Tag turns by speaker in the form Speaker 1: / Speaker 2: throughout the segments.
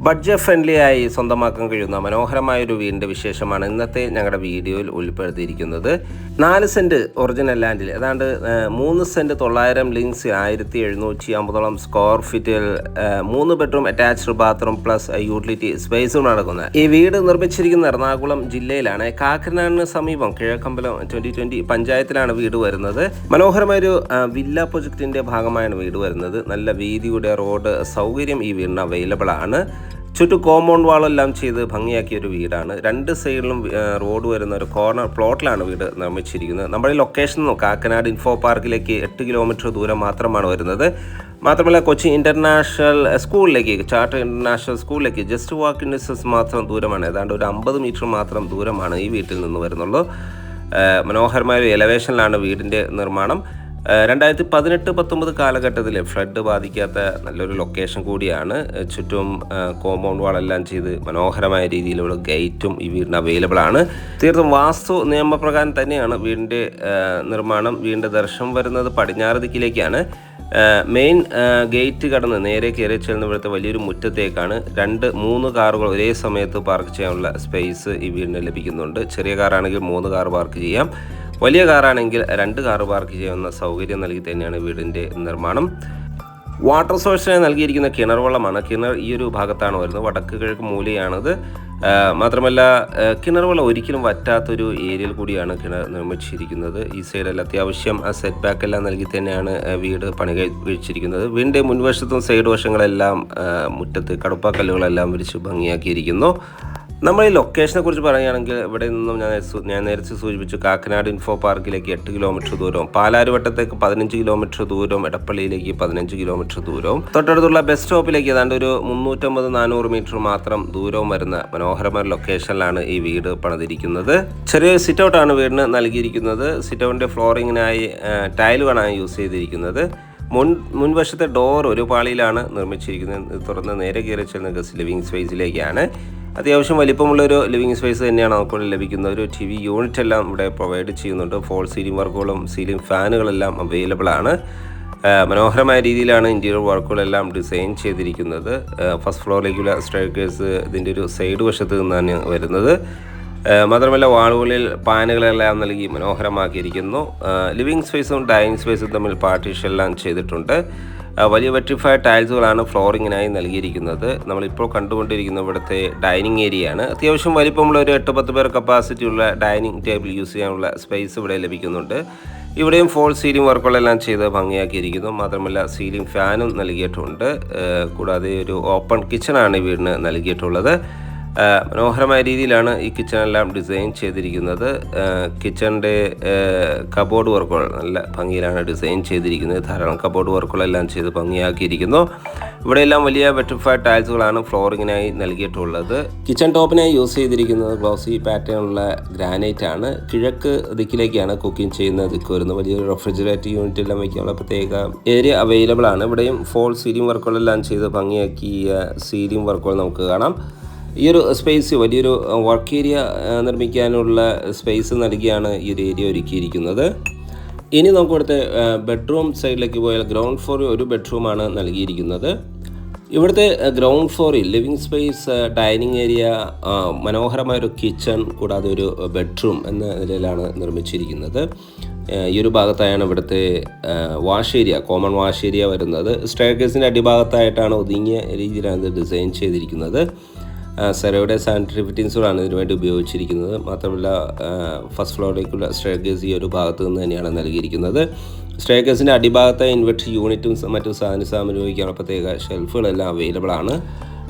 Speaker 1: Budget friendly ആയി സ്വന്തമാക്കാൻ കഴിയുന്ന മനോഹരമായൊരു വീടിൻ്റെ വിശേഷമാണ് ഇന്നത്തെ ഞങ്ങളുടെ വീഡിയോയിൽ ഉൾപ്പെടുത്തിയിരിക്കുന്നത്. 4 സെൻറ്റ് ഒറിജിനൽ ലാൻഡിൽ ഏതാണ്ട് 3 സെൻറ്റ് 900 ലിങ്സ് 1750 സ്ക്വയർ ഫീറ്റിൽ 3 bedroom attached bathroom plus utility സ്പേസും നടക്കുന്നത് ഈ വീട് നിർമ്മിച്ചിരിക്കുന്ന എറണാകുളം ജില്ലയിലാണ്. കാക്കനാടിന് സമീപം കിഴക്കമ്പലം 2020 പഞ്ചായത്തിലാണ് വീട് വരുന്നത്. മനോഹരമായൊരു വില്ല പ്രൊജക്റ്റിൻ്റെ ഭാഗമായാണ് വീട് വരുന്നത്. നല്ല വീതിയുടെ റോഡ് സൗകര്യം ഈ വീടിന് അവൈലബിൾ ആണ്. ചുറ്റും കോമ്പൗണ്ട് വാളെല്ലാം ചെയ്ത് ഭംഗിയാക്കിയ ഒരു വീടാണ്. 2 സൈഡിലും റോഡ് വരുന്ന ഒരു കോർണർ പ്ലോട്ടിലാണ് വീട് നിർമ്മിച്ചിരിക്കുന്നത്. നമ്മുടെ ലൊക്കേഷൻ കാക്കനാട് ഇൻഫോ പാർക്കിലേക്ക് 8 കിലോമീറ്റർ ദൂരം മാത്രമാണ് വരുന്നത്. മാത്രമല്ല കൊച്ചി ഇൻ്റർനാഷണൽ സ്കൂളിലേക്ക്, ചാർട്ടർ ഇൻ്റർനാഷണൽ സ്കൂളിലേക്ക് ജസ്റ്റ് വാക്ക് ഡിസ്റ്റൻസ് മാത്രം ദൂരമാണ്. ഏതാണ്ട് ഒരു 50 മീറ്റർ മാത്രം ദൂരമാണ് ഈ വീട്ടിൽ നിന്ന് വരുന്നുള്ളൂ. മനോഹരമായ ഒരു എലവേഷനിലാണ് വീടിൻ്റെ നിർമ്മാണം. 2018-19 കാലഘട്ടത്തിൽ ഫ്ലഡ് ബാധിക്കാത്ത നല്ലൊരു ലൊക്കേഷൻ കൂടിയാണ്. ചുറ്റും കോമ്പൗണ്ട് വാളെല്ലാം ചെയ്ത് മനോഹരമായ രീതിയിലുള്ള ഗേറ്റും ഈ വീടിന് അവൈലബിൾ ആണ്. തീർത്തും വാസ്തു നിയമപ്രകാരം തന്നെയാണ് വീടിൻ്റെ നിർമ്മാണം. വീടിൻ്റെ ദർശനം വരുന്നത് പടിഞ്ഞാറ് ദിക്കിലേക്കാണ്. മെയിൻ ഗേറ്റ് കടന്ന് നേരെ കയറി ചെല്ലുന്ന ഇവിടുത്തെ വലിയൊരു മുറ്റത്തേക്കാണ്. 2-3 കാറുകൾ ഒരേ സമയത്ത് പാർക്ക് ചെയ്യാനുള്ള സ്പേസ് ഈ വീടിന് ലഭിക്കുന്നുണ്ട്. ചെറിയ കാറാണെങ്കിൽ 3 കാർ പാർക്ക് ചെയ്യാം. വലിയ കാറാണെങ്കിൽ 2 കാർ പാർക്ക് ചെയ്യാവുന്ന സൗകര്യം നൽകി തന്നെയാണ് വീടിൻ്റെ നിർമ്മാണം. വാട്ടർ സോഴ്സിന് നൽകിയിരിക്കുന്ന കിണർ വെള്ളമാണ്. കിണർ ഈ ഒരു ഭാഗത്താണ് വരുന്നത്. വടക്ക് കിഴക്ക് മൂലയാണത്. മാത്രമല്ല കിണർ വെള്ളം ഒരിക്കലും വറ്റാത്തൊരു ഏരിയയിൽ കൂടിയാണ് കിണർ നിർമ്മിച്ചിരിക്കുന്നത്. ഈ സൈഡിൽ അത്യാവശ്യം സെറ്റ് ബാക്ക് എല്ലാം നൽകി തന്നെയാണ് വീട് പണി കഴിച്ചിരിക്കുന്നത്. വീടിൻ്റെ മുൻവശത്തും സൈഡ് വശങ്ങളെല്ലാം മുറ്റത്ത് കടുപ്പാക്കല്ലുകളെല്ലാം വിരിച്ച് ഭംഗിയാക്കിയിരിക്കുന്നു. നമ്മൾ ഈ ലൊക്കേഷനെ കുറിച്ച് പറയുകയാണെങ്കിൽ ഇവിടെ നിന്നും ഞാൻ നേരത്തെ സൂചിപ്പിച്ചു, കാക്കനാട് ഇൻഫോ പാർക്കിലേക്ക് 8 കിലോമീറ്റർ ദൂരവും, പാലാരിവട്ടത്തേക്ക് 15 കിലോമീറ്റർ ദൂരവും, എടപ്പള്ളിയിലേക്ക് 15 കിലോമീറ്റർ ദൂരവും, തൊട്ടടുത്തുള്ള ബസ് സ്റ്റോപ്പിലേക്ക് ഏതാണ്ട് ഒരു 350-400 മീറ്റർ മാത്രം ദൂരവും വരുന്ന മനോഹരമായ ലൊക്കേഷനിലാണ് ഈ വീട് പണിതിരിക്കുന്നത്. ചെറിയ സിറ്റ് ഔട്ടാണ് വീടിന് നൽകിയിരിക്കുന്നത്. സിറ്റ് ഔട്ടിൻ്റെ ഫ്ലോറിങ്ങിനായി ടൈലുകളാണ് യൂസ് ചെയ്തിരിക്കുന്നത്. മുൻവശത്തെ ഡോർ ഒരു പാളിയിലാണ് നിർമ്മിച്ചിരിക്കുന്നത്. തുറന്ന് നേരെ കയറി ചെല്ലുന്ന ഗസ്റ്റ് ലിവിങ് സ്പേസിലേക്കാണ്. അത്യാവശ്യം വലിപ്പമുള്ളൊരു ലിവിങ് സ്പേസ് തന്നെയാണ് നമുക്കിവിടെ ലഭിക്കുന്നത്. ഒരു TV യൂണിറ്റ് എല്ലാം ഇവിടെ പ്രൊവൈഡ് ചെയ്യുന്നുണ്ട്. ഫോൾ സീലിംഗ് വർക്കുകളും സീലിംഗ് ഫാനുകളെല്ലാം അവൈലബിൾ ആണ്. മനോഹരമായ രീതിയിലാണ് ഇൻറ്റീരിയർ വർക്കുകളെല്ലാം ഡിസൈൻ ചെയ്തിരിക്കുന്നത്. ഫസ്റ്റ് ഫ്ലോറിലേക്കുള്ള സ്റ്റെയർകേസ് ഇതിൻ്റെ ഒരു സൈഡ് വശത്ത് നിന്നാണ് വരുന്നത്. മാത്രമല്ല വാളുകളിൽ പാനുകളെല്ലാം നൽകി മനോഹരമാക്കിയിരിക്കുന്നു. ലിവിങ് സ്പേസും ഡൈനിങ് സ്പേസും തമ്മിൽ പാർട്ടീഷൻ എല്ലാം ചെയ്തിട്ടുണ്ട്. വലിയ വെട്രിഫൈഡ് ടൈൽസുകളാണ് ഫ്ലോറിങ്ങിനായി നൽകിയിരിക്കുന്നത്. നമ്മളിപ്പോൾ കണ്ടുകൊണ്ടിരിക്കുന്ന ഇവിടുത്തെ ഡൈനിങ് ഏരിയയാണ്. അത്യാവശ്യം വലിപ്പമുള്ള ഒരു 8-10 പേർ കപ്പാസിറ്റിയുള്ള ഡൈനിങ് ടേബിൾ യൂസ് ചെയ്യാനുള്ള സ്പേസ് ഇവിടെ ലഭിക്കുന്നുണ്ട്. ഇവിടെയും ഫോൾ സീലിംഗ് വർക്കുകളെല്ലാം ചെയ്ത് ഭംഗിയാക്കിയിരിക്കുന്നു. മാത്രമല്ല സീലിംഗ് ഫാനും നൽകിയിട്ടുണ്ട്. കൂടാതെ ഒരു ഓപ്പൺ കിച്ചണാണ് ഈ വീടിന് നൽകിയിട്ടുള്ളത്. മനോഹരമായ രീതിയിലാണ് ഈ കിച്ചണെല്ലാം ഡിസൈൻ ചെയ്തിരിക്കുന്നത്. കിച്ചണിൻ്റെ കബോർഡ് വർക്കുകൾ നല്ല ഭംഗിയിലാണ് ഡിസൈൻ ചെയ്തിരിക്കുന്നത്. ധാരാളം കബോർഡ് വർക്കുകളെല്ലാം ചെയ്ത് ഭംഗിയാക്കിയിരിക്കുന്നു. ഇവിടെയെല്ലാം വലിയ വെട്രിഫൈഡ് ടൈൽസുകളാണ് ഫ്ലോറിങ്ങിനായി നൽകിയിട്ടുള്ളത്. കിച്ചൺ ടോപ്പിനായി യൂസ് ചെയ്തിരിക്കുന്നത് ഗ്ലോസി പാറ്റേണുള്ള ഗ്രാനൈറ്റ് ആണ്. കിഴക്ക് ദിക്കിലേക്കാണ് കുക്കിംഗ് ചെയ്യുന്ന ദിക്ക് വരുന്നത്. വലിയൊരു റെഫ്രിജറേറ്റർ യൂണിറ്റ് എല്ലാം വയ്ക്കാനുള്ള പ്രത്യേക ഏരിയ അവൈലബിൾ ആണ്. ഇവിടെയും ഫോൾ സീലിംഗ് വർക്കുകളെല്ലാം ചെയ്ത് ഭംഗിയാക്കിയ സീലിംഗ് വർക്കുകൾ നമുക്ക് കാണാം. ഈ ഒരു സ്പേസ് വലിയൊരു വർക്ക് ഏരിയ നിർമ്മിക്കാനുള്ള സ്പേസ് നൽകിയാണ് ഈ ഒരു ഏരിയ ഒരുക്കിയിരിക്കുന്നത്. ഇനി നമുക്ക് ഇവിടുത്തെ ബെഡ്റൂം സൈഡിലേക്ക് പോയാൽ ഗ്രൗണ്ട് ഫ്ലോറിൽ ഒരു ബെഡ്റൂമാണ് നൽകിയിരിക്കുന്നത്. ഇവിടുത്തെ ഗ്രൗണ്ട് ഫ്ലോറിൽ ലിവിങ് സ്പേസ്, ഡൈനിങ് ഏരിയ, മനോഹരമായൊരു കിച്ചൺ, കൂടാതെ ഒരു ബെഡ്റൂം എന്ന നിലയിലാണ് നിർമ്മിച്ചിരിക്കുന്നത്. ഈ ഒരു ഭാഗത്തായാണ് ഇവിടുത്തെ wash area, common wash area വരുന്നത്. സ്റ്റെയർകേസിൻ്റെ അടിഭാഗത്തായിട്ടാണ് ഒതുങ്ങിയ രീതിയിലാണ് ഇത് ഡിസൈൻ ചെയ്തിരിക്കുന്നത്. സെറോയുടെ സാനിറ്ററി ഫിറ്റിങ്സുകളാണ് ഇതിനുവേണ്ടി ഉപയോഗിച്ചിരിക്കുന്നത്. മാത്രമല്ല ഫസ്റ്റ് ഫ്ലോറിലേക്കുള്ള സ്റ്റെയർകേസ് ഈ ഒരു ഭാഗത്ത് നിന്ന് തന്നെയാണ് നൽകിയിരിക്കുന്നത്. സ്റ്റെയർകേസിൻ്റെ അടിഭാഗത്തെ ഇൻവെർട്ടർ യൂണിറ്റും മറ്റു സാധനം ഉപയോഗിക്കാനുള്ള പ്രത്യേക ഷെൽഫുകളെല്ലാം അവൈലബിൾ ആണ്.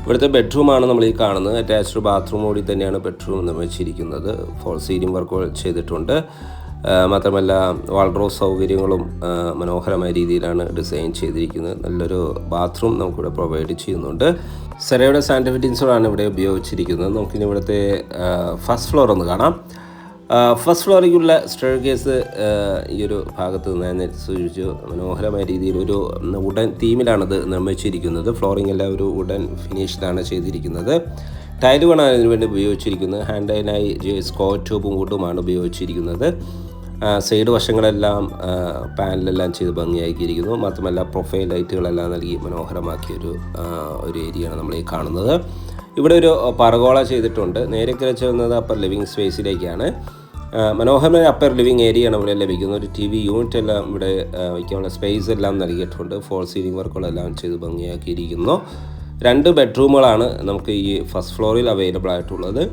Speaker 1: ഇവിടുത്തെ ബെഡ്റൂമാണ് നമ്മൾ ഈ കാണുന്നത്. അറ്റാച്ച്ഡ് ബാത്റൂം കൂടി തന്നെയാണ് ബെഡ്റൂം നിർമ്മിച്ചിരിക്കുന്നത്. ഫോൾ സീലിംഗ് വർക്കുകൾ ചെയ്തിട്ടുണ്ട്. മാത്രമല്ല വാൾഡ്രോബ് സൗകര്യങ്ങളും മനോഹരമായ രീതിയിലാണ് ഡിസൈൻ ചെയ്തിരിക്കുന്നത്. നല്ലൊരു ബാത്റൂം നമുക്കിവിടെ പ്രൊവൈഡ് ചെയ്യുന്നുണ്ട്. സെറയുടെ സാനിറ്ററി ഫിറ്റിങ്സുകളാണ് ഇവിടെ ഉപയോഗിച്ചിരിക്കുന്നത്. നമുക്കിനി ഇവിടുത്തെ ഫസ്റ്റ് ഫ്ലോർ ഒന്ന് കാണാം. ഫസ്റ്റ് ഫ്ലോറിലേക്കുള്ള സ്റ്റെയർകേസ് ഈ ഒരു ഭാഗത്ത് നിന്ന് ഞാൻ സൂചിപ്പിച്ചു മനോഹരമായ രീതിയിൽ ഒരു വുഡൻ തീമിലാണത് നിർമ്മിച്ചിരിക്കുന്നത്. ഫ്ലോറിംഗ് എല്ലാം ഒരു വുഡൻ ഫിനിഷിലാണ് ചെയ്തിരിക്കുന്നത്. ടൈലുകളാണ് ഇതിനുവേണ്ടി ഉപയോഗിച്ചിരിക്കുന്നത്. ഹാൻഡ് ടൈലിനായി സ്ക്വയർ ട്യൂബും വുഡുമാണ് ഉപയോഗിച്ചിരിക്കുന്നത്. സൈഡ് വശങ്ങളെല്ലാം പാനലെല്ലാം ചെയ്ത് ഭംഗിയാക്കിയിരിക്കുന്നു. മാത്രമല്ല പ്രൊഫൈൽ ലൈറ്റുകളെല്ലാം നൽകി മനോഹരമാക്കിയൊരു ഏരിയയാണ് നമ്മൾ ഈ കാണുന്നത്. ഇവിടെ ഒരു പർഗോള ചെയ്തിട്ടുണ്ട്. നേരെ കിഴച്ച് വന്നത് അപ്പർ ലിവിങ് സ്പേസിലേക്കാണ്. മനോഹരമായ അപ്പർ ലിവിങ് ഏരിയയാണ് ഇവിടെ ലഭിക്കുന്നത്. ഒരു TV യൂണിറ്റ് എല്ലാം ഇവിടെ വയ്ക്കാനുള്ള സ്പേസ് എല്ലാം നൽകിയിട്ടുണ്ട്. ഫോൾ സീലിംഗ് വർക്കുകളെല്ലാം ചെയ്ത് ഭംഗിയാക്കിയിരിക്കുന്നു. 2 ബെഡ്റൂമുകളാണ് നമുക്ക് ഈ ഫസ്റ്റ് ഫ്ലോറിൽ അവൈലബിൾ ആയിട്ടുള്ളത്.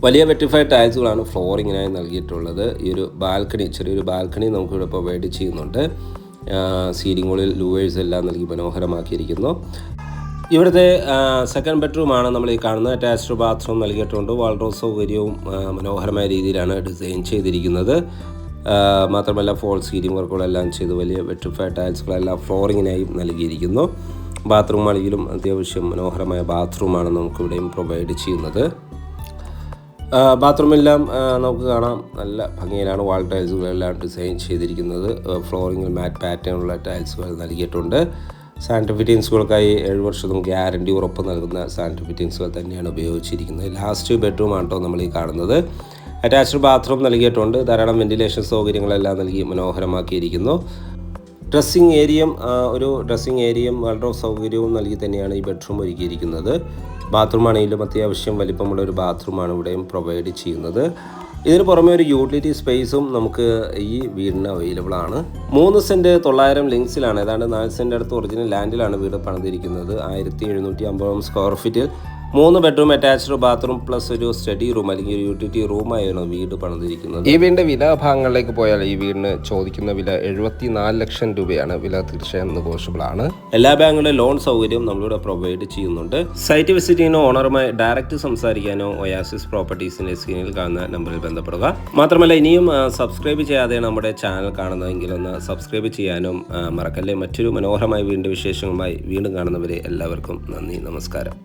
Speaker 1: വലിയ വെറ്റിഫൈഡ് ടൈൽസുകളാണ് ഫ്ലോറിങ്ങിനായി നൽകിയിട്ടുള്ളത്. ഈ ഒരു ബാൽക്കണി, ചെറിയൊരു ബാൽക്കണി നമുക്കിവിടെ പ്രൊവൈഡ് ചെയ്യുന്നുണ്ട്. സീലിങ്ങുകളിൽ ലൂവേഴ്സ് എല്ലാം നൽകി മനോഹരമാക്കിയിരിക്കുന്നു. ഇവിടുത്തെ സെക്കൻഡ് ബെഡ്റൂമാണ് നമ്മൾ ഈ കാണുന്നത്. അറ്റാച്ച്ഡ് ബാത്റൂം നൽകിയിട്ടുണ്ട്. വാൾഡ്രോബ് സൗകര്യവും മനോഹരമായ രീതിയിലാണ് ഡിസൈൻ ചെയ്തിരിക്കുന്നത്. മാത്രമല്ല ഫോൾ സീലിംഗ് വർക്കുകളെല്ലാം ചെയ്ത് വലിയ വെറ്റിഫൈഡ് ടൈൽസുകളെല്ലാം ഫ്ലോറിങ്ങിനായി നൽകിയിരിക്കുന്നു. ബാത്റൂം ആണെങ്കിലും അത്യാവശ്യം മനോഹരമായ ബാത്റൂമാണ് നമുക്കിവിടെയും പ്രൊവൈഡ് ചെയ്യുന്നത്. ബാത്റൂമെല്ലാം നമുക്ക് കാണാം നല്ല ഭംഗിയിലാണ് വാൾ ടൈൽസുകളെല്ലാം ഡിസൈൻ ചെയ്തിരിക്കുന്നത്. ഫ്ലോറിങ്ങിൽ മാറ്റ് പാറ്റേണുള്ള ടൈൽസുകൾ നൽകിയിട്ടുണ്ട്. സാനിറ്ററി ഫിറ്റിങ്സുകൾക്കായി 7 വർഷവും ഗ്യാരണ്ടി ഉറപ്പ് നൽകുന്ന സാനിറ്ററി ഫിറ്റിങ്സുകൾ തന്നെയാണ് ഉപയോഗിച്ചിരിക്കുന്നത്. ലാസ്റ്റ് ബെഡ്റൂമാണ് കേട്ടോ നമ്മൾ ഈ കാണുന്നത്. അറ്റാച്ച്ഡ് ബാത്റൂം നൽകിയിട്ടുണ്ട്. ധാരാളം വെന്റിലേഷൻ സൗകര്യങ്ങളെല്ലാം നൽകി മനോഹരമാക്കിയിരിക്കുന്നു. ഒരു ഡ്രസ്സിങ് ഏരിയയും വാൾഡ്രോബ് സൗകര്യവും നൽകി തന്നെയാണ് ഈ ബെഡ്റൂം ഒരുക്കിയിരിക്കുന്നത്. ബാത്റൂമാണെങ്കിലും അത്യാവശ്യം വലിപ്പമുള്ള ഒരു ബാത്റൂമാണ് ഇവിടെയും പ്രൊവൈഡ് ചെയ്യുന്നത്. ഇതിന് പുറമെ ഒരു യൂട്ടിലിറ്റി സ്പേസും നമുക്ക് ഈ വീടിന് അവൈലബിൾ ആണ്. 3 സെൻറ്റ് 900 ലിങ്സിലാണ്, ഏതാണ്ട് 4 സെൻറ്റ് അടുത്ത് ഒറിജിനൽ ലാൻഡിലാണ് വീട് പണിതിരിക്കുന്നത്. 1750 സ്ക്വയർ ഫീറ്റിൽ 3 ബെഡ്റൂം അറ്റാച്ച്ഡ് ബാത്റൂം പ്ലസ് ഒരു സ്റ്റഡി റൂം അല്ലെങ്കിൽ ഒരു യൂട്ടിലിറ്റി റൂമായാണ് വീട് പണിതിരിക്കുന്നത്. ഈ വീടിൻ്റെ വില ഭാഗങ്ങളിലേക്ക് പോയാൽ ഈ വീടിന് ചോദിക്കുന്ന വില 74 ലക്ഷം രൂപയാണ്. വില തീർച്ചയായും നെഗോഷ്യബിൾ ആണ്. എല്ലാ ബാങ്കുകളിലും ലോൺ സൗകര്യം നമ്മളിവിടെ പ്രൊവൈഡ് ചെയ്യുന്നുണ്ട്. സൈറ്റ് വിസിറ്റ് ചെയ്യുന്ന ഓണറുമായി ഡയറക്റ്റ് സംസാരിക്കാനോ ഒയാസിസ് പ്രോപ്പർട്ടീസിൻ്റെ സ്ക്രീനിൽ കാണുന്ന നമ്പറിൽ ബന്ധപ്പെടുക. മാത്രമല്ല ഇനിയും സബ്സ്ക്രൈബ് ചെയ്യാതെ നമ്മുടെ ചാനൽ കാണുന്നതെങ്കിൽ ഒന്ന് സബ്സ്ക്രൈബ് ചെയ്യാനും മറക്കല്ലേ. മറ്റൊരു മനോഹരമായ വീടിൻ്റെ വിശേഷങ്ങളുമായി വീണ്ടും കാണുന്നവരെ എല്ലാവർക്കും നന്ദി, നമസ്കാരം.